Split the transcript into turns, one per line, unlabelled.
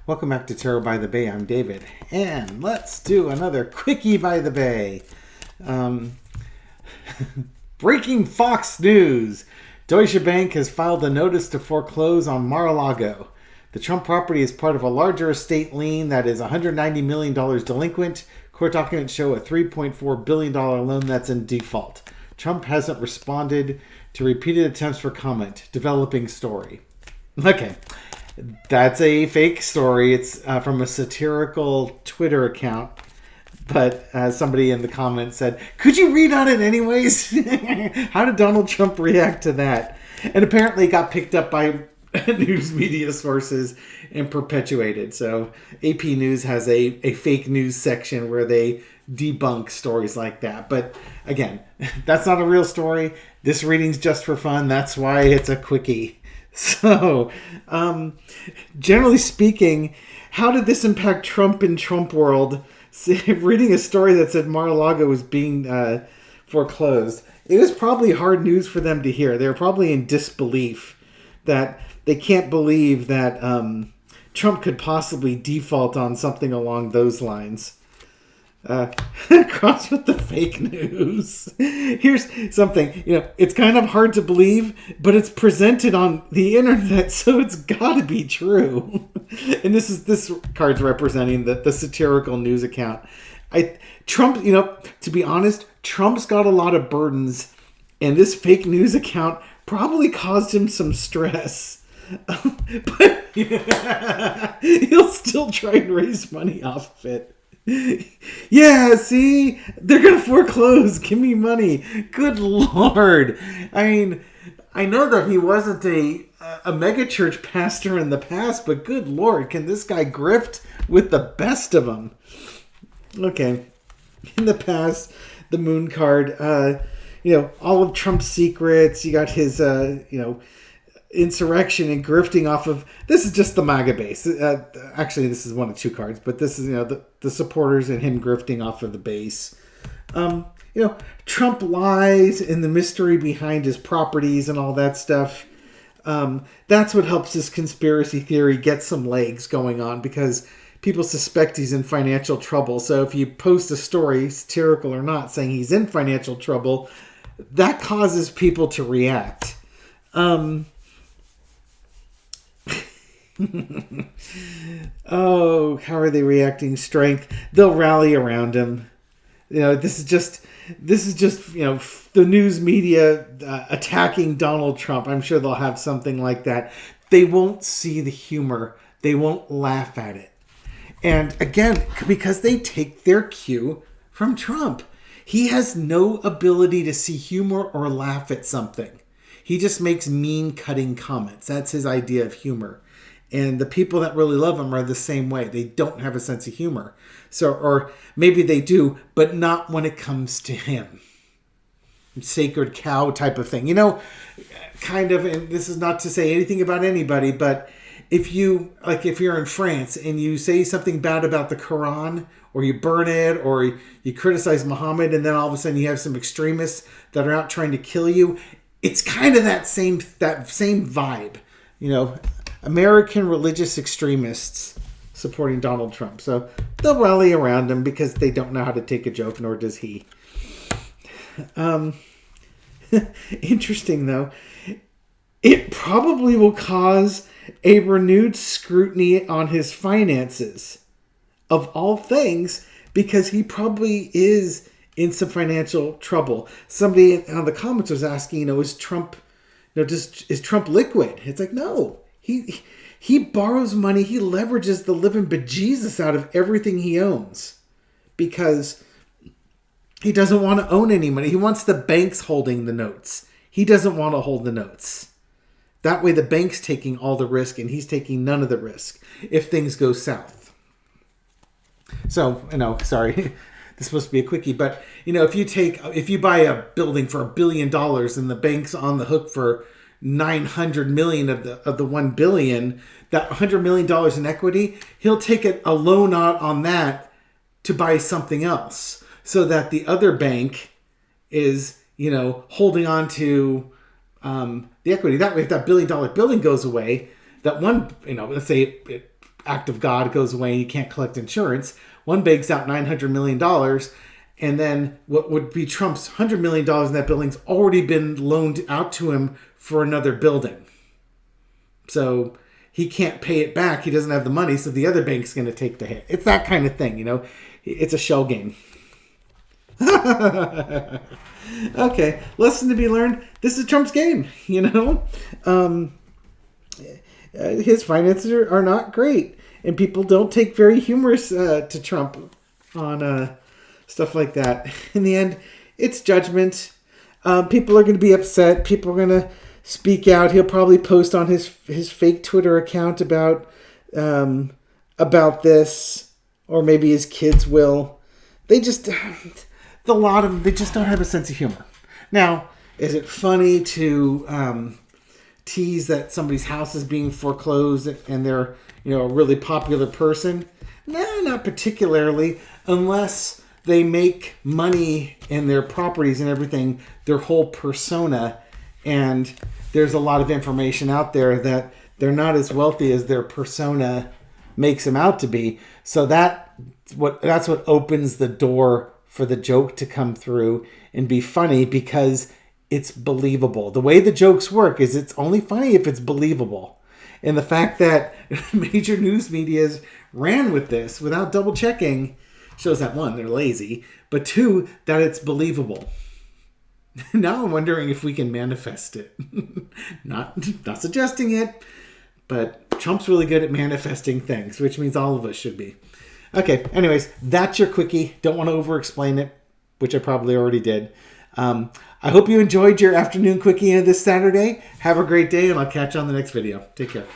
Welcome back to Tarot by the Bay. I'm David, and let's do another Quickie by the Bay. Breaking Fox news. Deutsche Bank has filed a notice to foreclose on Mar-a-lago. The Trump property is part of a larger estate lien that is $190 million delinquent. Court documents show a $3.4 billion loan that's in default. Trump hasn't responded to repeated attempts for comment. Developing story. Okay. That's a fake story. It's from a satirical Twitter account. But somebody in the comments said, could you read on it anyways? How did Donald Trump react to that? And apparently it got picked up by news media sources and perpetuated. So AP News has a fake news section where they debunk stories like that. But again, that's not a real story. This reading's just for fun. That's why it's a quickie. So, generally speaking, how did this impact Trump in Trump world? Reading a story that said Mar-a-lago was being foreclosed, it was probably hard news for them to hear. They were probably in disbelief that they can't believe that Trump could possibly default on something along those lines. Cross with the fake news. Here's something, it's kind of hard to believe, but it's presented on the internet, so it's got to be true. And this card's representing the satirical news account. Trump, to be honest, Trump's got a lot of burdens, and this fake news account probably caused him some stress. But he'll still try and raise money off of it. Yeah, see? They're going to foreclose. Give me money. Good Lord. I mean, I know that he wasn't a megachurch pastor in the past, but good Lord, can this guy grift with the best of them? Okay. In the past, the moon card, all of Trump's secrets. You got his, insurrection and grifting off of, this is just the MAGA base. Actually, this is one of two cards, but this is, the supporters and him grifting off of the base. Trump lies and the mystery behind his properties and all that stuff. That's what helps this conspiracy theory get some legs going on, because people suspect he's in financial trouble. So if you post a story, satirical or not, saying he's in financial trouble, that causes people to react. Oh, how are they reacting? Strength. They'll rally around him. This is just the news media attacking Donald Trump. I'm sure they'll have something like that. They won't see the humor. They won't laugh at it. And again, because they take their cue from Trump. He has no ability to see humor or laugh at something. He just makes mean cutting comments. That's his idea of humor. And the people that really love him are the same way. They don't have a sense of humor. So, or maybe they do, but not when it comes to him. Sacred cow type of thing. Kind of, and this is not to say anything about anybody, but if you're in France and you say something bad about the Quran, or you burn it, or you criticize Muhammad, and then all of a sudden you have some extremists that are out trying to kill you, it's kind of that same vibe. American religious extremists supporting Donald Trump. So they'll rally around him because they don't know how to take a joke, nor does he. Interesting, though. It probably will cause a renewed scrutiny on his finances, of all things, because he probably is in some financial trouble. Somebody on the comments was asking, is Trump, is Trump liquid? It's like, no. He borrows money. He leverages the living bejesus out of everything he owns, because he doesn't want to own any money. He wants the banks holding the notes. He doesn't want to hold the notes. That way the bank's taking all the risk and he's taking none of the risk if things go south. So, sorry, this is supposed to be a quickie, but if you buy a building for $1 billion and the bank's on the hook for 900 million of the 1 billion, that $100 million in equity, he'll take a loan out on that to buy something else, so that the other bank is, holding on to the equity. That way, if that $1 billion building goes away, that one, let's say it act of God goes away and you can't collect insurance. One banks out $900 million, and then what would be Trump's $100 million in that building's already been loaned out to him for another building. So he can't pay it back. He doesn't have the money, so the other bank's going to take the hit. It's that kind of thing, you know. It's a shell game. Okay, lesson to be learned. This is Trump's game, you know. His finances are not great, and people don't take very humorous to Trump on stuff like that. In the end, it's judgment. People are going to be upset. People are going to speak out. He'll probably post on his fake Twitter account about this, or maybe his kids will. They just, a lot of them, they just don't have a sense of humor. Now, is it funny to tease that somebody's house is being foreclosed and they're, you know, a really popular person? No, not particularly, unless they make money in their properties and everything, their whole persona, and there's a lot of information out there that they're not as wealthy as their persona makes them out to be. So that's what opens the door for the joke to come through and be funny, because it's believable. The way the jokes work is it's only funny if it's believable. And the fact that major news medias ran with this without double checking shows that, one, they're lazy, but two, that it's believable. Now I'm wondering if we can manifest it. Not suggesting it, but Trump's really good at manifesting things, which means all of us should be. Okay, anyways, that's your quickie. Don't want to over-explain it, which I probably already did. I hope you enjoyed your afternoon quickie this Saturday. Have a great day, and I'll catch you on the next video. Take care.